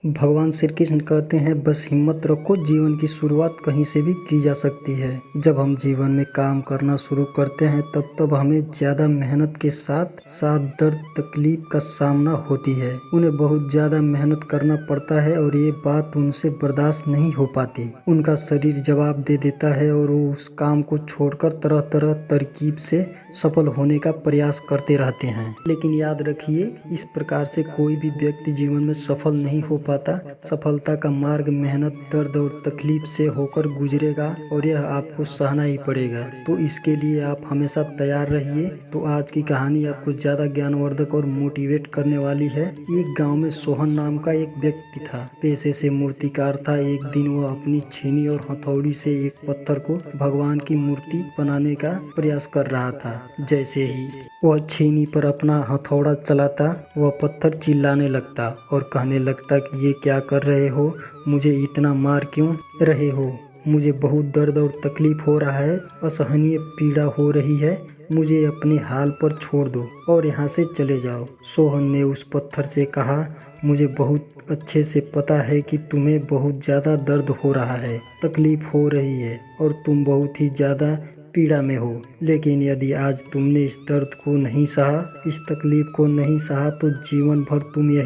भगवान श्री कृष्ण कहते हैं बस हिम्मत रखो, जीवन की शुरुआत कहीं से भी की जा सकती है। जब हम जीवन में काम करना शुरू करते हैं तब हमें ज्यादा मेहनत के साथ साथ दर्द तकलीफ का सामना होती है। उन्हें बहुत ज्यादा मेहनत करना पड़ता है और ये बात उनसे बर्दाश्त नहीं हो पाती। उनका शरीर जवाब दे देता है और वो उस काम को छोड़कर तरह तरह तरकीब से सफल होने का प्रयास करते रहते हैं। लेकिन याद रखिए, इस प्रकार से कोई भी व्यक्ति जीवन में सफल नहीं हो पाता। सफलता का मार्ग मेहनत, दर्द और तकलीफ से होकर गुजरेगा और यह आपको सहना ही पड़ेगा। तो इसके लिए आप हमेशा तैयार रहिए। तो आज की कहानी आपको ज्यादा ज्ञानवर्धक और मोटिवेट करने वाली है। एक गांव में सोहन नाम का एक व्यक्ति था। पेशे से मूर्तिकार था। एक दिन वह अपनी छेनी और हथौड़ी से एक पत्थर को भगवान की मूर्ति बनाने का प्रयास कर रहा था। जैसे ही वह छेनी पर अपना हथौड़ा चलाता, वह पत्थर चिल्लाने लगता और कहने लगता कि ये क्या कर रहे हो, मुझे इतना मार क्यों रहे हो, मुझे बहुत दर्द और तकलीफ हो रहा है, असहनीय पीड़ा हो रही है, मुझे अपने हाल पर छोड़ दो और यहाँ से चले जाओ। सोहन ने उस पत्थर से कहा, मुझे बहुत अच्छे से पता है कि तुम्हें बहुत ज़्यादा दर्द हो रहा है, तकलीफ हो रही है और तुम बहुत ही ज़्यादा पीड़ा में हो। लेकिन यदि आज तुमने इस दर्द को नहीं सहा, इस तकलीफ को नहीं सहा, तो जीवन भर तुम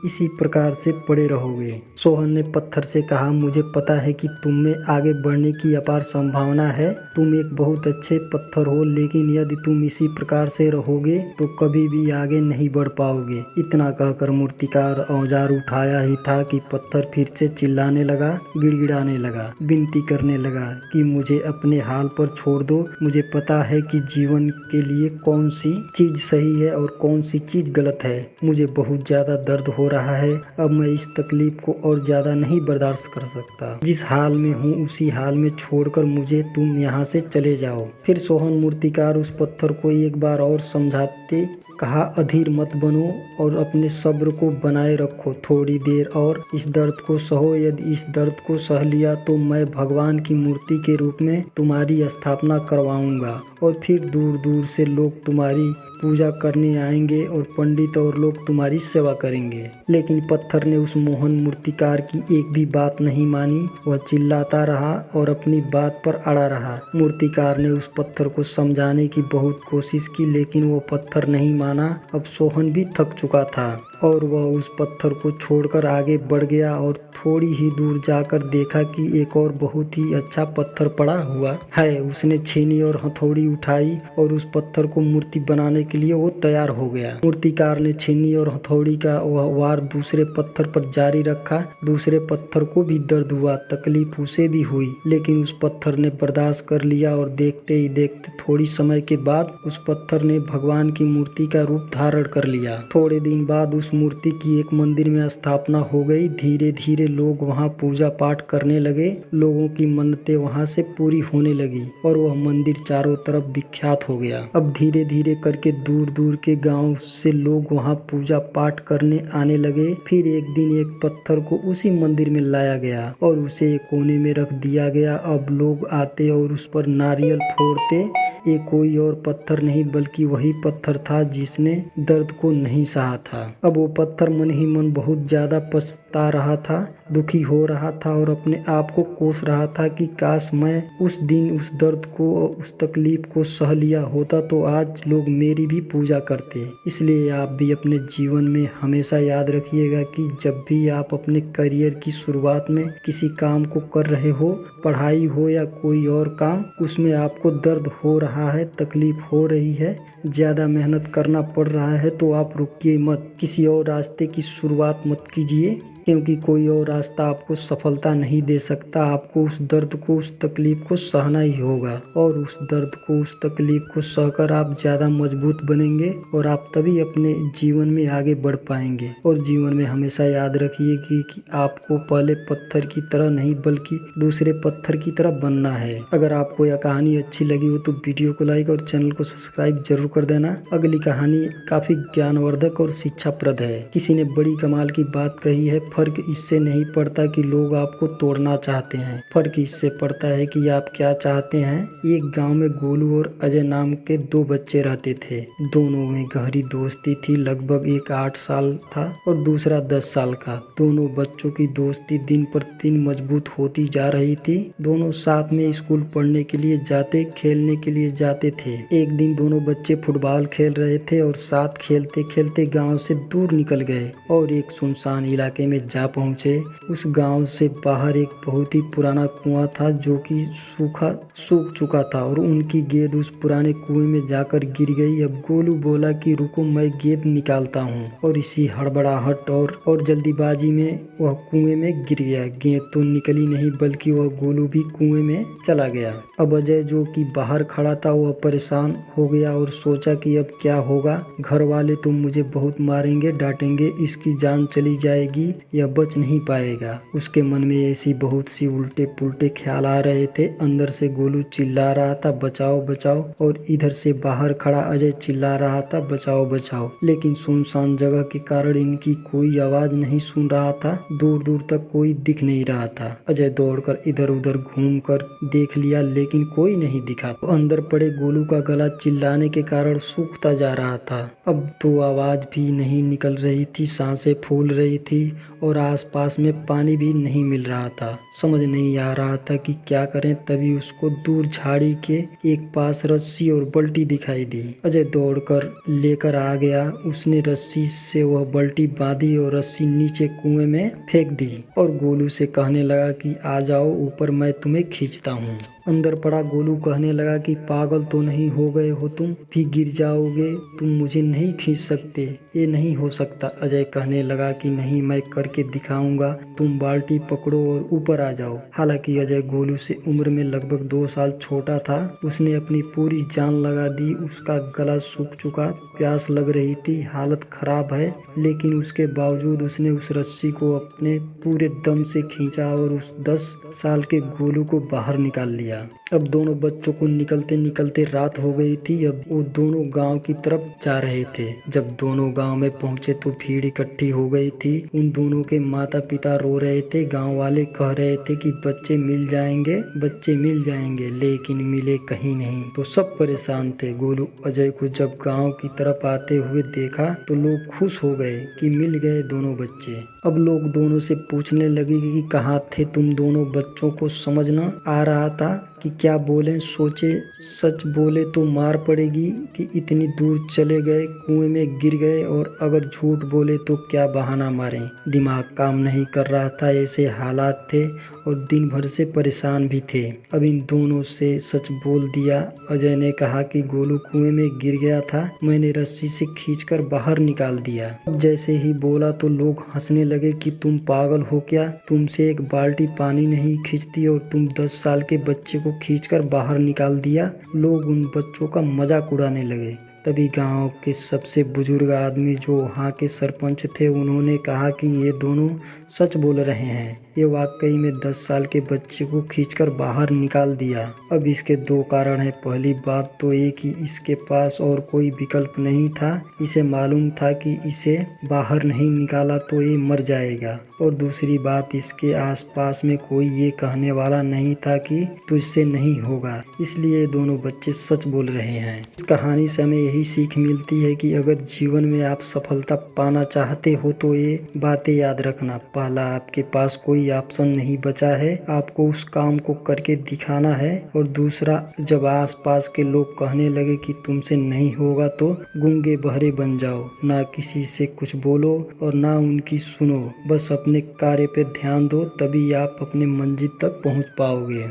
इसी प्रकार से पड़े रहोगे। सोहन ने पत्थर से कहा, मुझे पता है कि तुम में आगे बढ़ने की अपार संभावना है, तुम एक बहुत अच्छे पत्थर हो, लेकिन यदि तुम इसी प्रकार से रहोगे तो कभी भी आगे नहीं बढ़ पाओगे। इतना कहकर मूर्तिकार औजार उठाया ही था कि पत्थर फिर से चिल्लाने लगा, गिड़गिड़ाने लगा, विनती करने लगा कि मुझे अपने हाल पर छोड़ दो। मुझे पता है कि जीवन के लिए कौन सी चीज सही है और कौन सी चीज गलत है। मुझे बहुत ज्यादा दर्द हो रहा है, अब मैं इस तकलीफ को और ज्यादा नहीं बर्दाश्त कर सकता। जिस हाल में हूँ उसी हाल में छोड़कर मुझे तुम यहाँ से चले जाओ। फिर सोहन मूर्तिकार उस पत्थर को एक बार और समझाते कहा, अधीर मत बनो और अपने सब्र को बनाए रखो। थोड़ी देर और इस दर्द को सहो। यदि इस दर्द को सह लिया तो मैं भगवान की मूर्ति के रूप में तुम्हारी स्थापना करवाऊंगा और फिर दूर दूर से लोग तुम्हारी पूजा करने आएंगे और पंडित और लोग तुम्हारी सेवा करेंगे। लेकिन पत्थर ने उस मोहन मूर्तिकार की एक भी बात नहीं मानी। वह चिल्लाता रहा और अपनी बात पर अड़ा रहा। मूर्तिकार ने उस पत्थर को समझाने की बहुत कोशिश की, लेकिन वो पत्थर नहीं माना। अब सोहन भी थक चुका था और वह उस पत्थर को छोड़कर आगे बढ़ गया और थोड़ी ही दूर जाकर देखा कि एक और बहुत ही अच्छा पत्थर पड़ा हुआ है। उसने छेनी और हथौड़ी उठाई और उस पत्थर को मूर्ति बनाने के लिए वो तैयार हो गया। मूर्तिकार ने छेनी और हथौड़ी का वह वार दूसरे पत्थर पर जारी रखा। दूसरे पत्थर को भी दर्द हुआ, तकलीफ उसे भी हुई, लेकिन उस पत्थर ने बर्दाश्त कर लिया और देखते ही देखते थोड़ी समय के बाद उस पत्थर ने भगवान की मूर्ति का रूप धारण कर लिया। थोड़े दिन बाद उस मूर्ति की एक मंदिर में स्थापना हो गई। धीरे धीरे लोग वहां पूजा पाठ करने लगे। लोगों की मन्नतें वहां से पूरी होने लगी और वह मंदिर चारों तरफ विख्यात हो गया। अब धीरे धीरे करके दूर दूर के गांव से लोग वहां पूजा पाठ करने आने लगे। फिर एक दिन एक पत्थर को उसी मंदिर में लाया गया और उसे एक कोने में रख दिया गया। अब लोग आते और उस पर नारियल फोड़ते। ये कोई और पत्थर नहीं बल्कि वही पत्थर था जिसने दर्द को नहीं सहा था। अब वो पत्थर मन ही मन बहुत ज्यादा पछता रहा था, दुखी हो रहा था और अपने आप को कोस रहा था कि काश मैं उस दिन उस दर्द को और उस तकलीफ को सह लिया होता तो आज लोग मेरी भी पूजा करते। इसलिए आप भी अपने जीवन में हमेशा याद रखिएगा कि जब भी आप अपने करियर की शुरुआत में किसी काम को कर रहे हो, पढ़ाई हो या कोई और काम, उसमें आपको दर्द हो रहा है, तकलीफ हो रही है, ज़्यादा मेहनत करना पड़ रहा है, तो आप रुकिए मत। किसी और रास्ते की शुरुआत मत कीजिए, क्योंकि कोई और रास्ता आपको सफलता नहीं दे सकता। आपको उस दर्द को, उस तकलीफ को सहना ही होगा और उस दर्द को, उस तकलीफ को सहकर आप ज़्यादा मजबूत बनेंगे और आप तभी अपने जीवन में आगे बढ़ पाएंगे। और जीवन में हमेशा याद रखिए कि आपको पहले पत्थर की तरह नहीं बल्कि दूसरे पत्थर की तरह बनना है। अगर आपको यह कहानी अच्छी लगी हो तो वीडियो को लाइक और चैनल को सब्सक्राइब जरूर कर देना। अगली कहानी काफ़ी ज्ञानवर्धक और शिक्षाप्रद है। किसी ने बड़ी कमाल की बात कही है, फर्क इससे नहीं पड़ता कि लोग आपको तोड़ना चाहते हैं, फर्क इससे पड़ता है कि आप क्या चाहते हैं। एक गांव में गोलू और अजय नाम के दो बच्चे रहते थे। दोनों में गहरी दोस्ती थी। लगभग एक 8 साल था और दूसरा 10 साल का। दोनों बच्चों की दोस्ती दिन पर दिन मजबूत होती जा रही थी। दोनों साथ में स्कूल पढ़ने के लिए जाते, खेलने के लिए जाते थे। एक दिन दोनों बच्चे फुटबॉल खेल रहे थे और साथ खेलते खेलते गांव से दूर निकल गए और एक सुनसान इलाके में जा पहुंचे। उस गांव से बाहर एक बहुत ही पुराना कुआं था जो कि सूख चुका था और उनकी गेंद उस पुराने कुएं में जाकर गिर गई। अब गोलू बोला कि रुको, मैं गेंद निकालता हूँ, और इसी हड़बड़ाहट और जल्दीबाजी में वह कुएं में गिर गया। गेंद तो निकली नहीं बल्कि वह गोलू भी कुएं में चला गया। अब अजय जो कि बाहर खड़ा था वह परेशान हो गया और सोचा कि अब क्या होगा। घर वाले तो मुझे बहुत मारेंगे, डांटेंगे, इसकी जान चली जाएगी, यह बच नहीं पाएगा। उसके मन में ऐसी बहुत सी उल्टे पुल्टे ख्याल आ रहे थे। अंदर से गोलू चिल्ला रहा था बचाओ बचाओ, और इधर से बाहर खड़ा अजय चिल्ला रहा था बचाओ बचाओ। लेकिन सुनसान जगह के कारण इनकी कोई आवाज नहीं सुन रहा था। दूर दूर तक कोई दिख नहीं रहा था। अजय दौड़कर इधर उधर घूमकर देख लिया लेकिन कोई नहीं दिखा। तो अंदर पड़े गोलू का गला चिल्लाने के कारण सूखता जा रहा था। अब तो आवाज भी नहीं निकल रही थी, सांसें फूल रही थी और आसपास में पानी भी नहीं मिल रहा था। समझ नहीं आ रहा था कि क्या करें। तभी उसको दूर झाड़ी के एक पास रस्सी और बल्टी दिखाई दी। अजय दौड़कर लेकर आ गया। उसने रस्सी से वह बल्टी बांधी और रस्सी नीचे कुएं में फेंक दी और गोलू से कहने लगा कि आ जाओ ऊपर, मैं तुम्हें खींचता हूँ। अंदर पड़ा गोलू कहने लगा कि पागल तो नहीं हो गए हो तुम, भी गिर जाओगे, तुम मुझे नहीं खींच सकते, ये नहीं हो सकता। अजय कहने लगा कि नहीं, मैं करके दिखाऊंगा, तुम बाल्टी पकड़ो और ऊपर आ जाओ। हालांकि अजय गोलू से उम्र में लगभग 2 साल छोटा था। उसने अपनी पूरी जान लगा दी। उसका गला सूख चुका, प्यास लग रही थी, हालत खराब है, लेकिन उसके बावजूद उसने उस रस्सी को अपने पूरे दम से खींचा और उस 10 साल के गोलू को बाहर निकाल लिया। अब दोनों बच्चों को निकलते निकलते रात हो गई थी। अब वो दोनों गांव की तरफ जा रहे थे। जब दोनों गांव में पहुंचे तो भीड़ इकट्ठी हो गई थी। उन दोनों के माता पिता रो रहे थे। गांव वाले कह रहे थे कि बच्चे मिल जाएंगे, बच्चे मिल जाएंगे, लेकिन मिले कहीं नहीं। तो सब परेशान थे। गोलू अजय को जब गांव की तरफ आते हुए देखा तो लोग खुश हो गए कि मिल गए दोनों बच्चे। अब लोग दोनों से पूछने लगे कि कहाँ थे तुम दोनों, बच्चों को समझ न आ रहा था कि क्या बोलें। सोचे सच बोले तो मार पड़ेगी कि इतनी दूर चले गए, कुएं में गिर गए, और अगर झूठ बोले तो क्या बहाना मारें। दिमाग काम नहीं कर रहा था। ऐसे हालात थे और दिन भर से परेशान भी थे। अब इन दोनों से सच बोल दिया। अजय ने कहा कि गोलू कुएं में गिर गया था, मैंने रस्सी से खींचकर बाहर निकाल दिया। अब जैसे ही बोला तो लोग हंसने लगे कि तुम पागल हो क्या, तुमसे एक बाल्टी पानी नहीं खींचती और तुम 10 साल के बच्चे को खींचकर बाहर निकाल दिया। लोग उन बच्चों का मजाक उड़ाने लगे। तभी गांव के सबसे बुजुर्ग आदमी जो वहाँ के सरपंच थे, उन्होंने कहा कि ये दोनों सच बोल रहे हैं, ये वाकई में 10 साल के बच्चे को खींचकर बाहर निकाल दिया। अब इसके 2 कारण हैं। पहली बात तो ये कि इसके पास और कोई विकल्प नहीं था। इसे मालूम था कि इसे बाहर नहीं निकाला तो ये मर जाएगा, और दूसरी बात, इसके आसपास में कोई ये कहने वाला नहीं था कि तुझसे नहीं होगा। इसलिए दोनों बच्चे सच बोल रहे हैं। इस कहानी से हमें यही सीख मिलती है कि अगर जीवन में आप सफलता पाना चाहते हो तो ये बातें याद रखना। पहला, आपके पास कोई ऑप्शन नहीं बचा है, आपको उस काम को करके दिखाना है। और दूसरा, जब आसपास के लोग कहने लगे कि तुमसे नहीं होगा तो गूंगे बहरे बन जाओ, ना किसी से कुछ बोलो और ना उनकी सुनो। बस अपने कार्य पे ध्यान दो, तभी आप अपने मंजिल तक पहुंच पाओगे।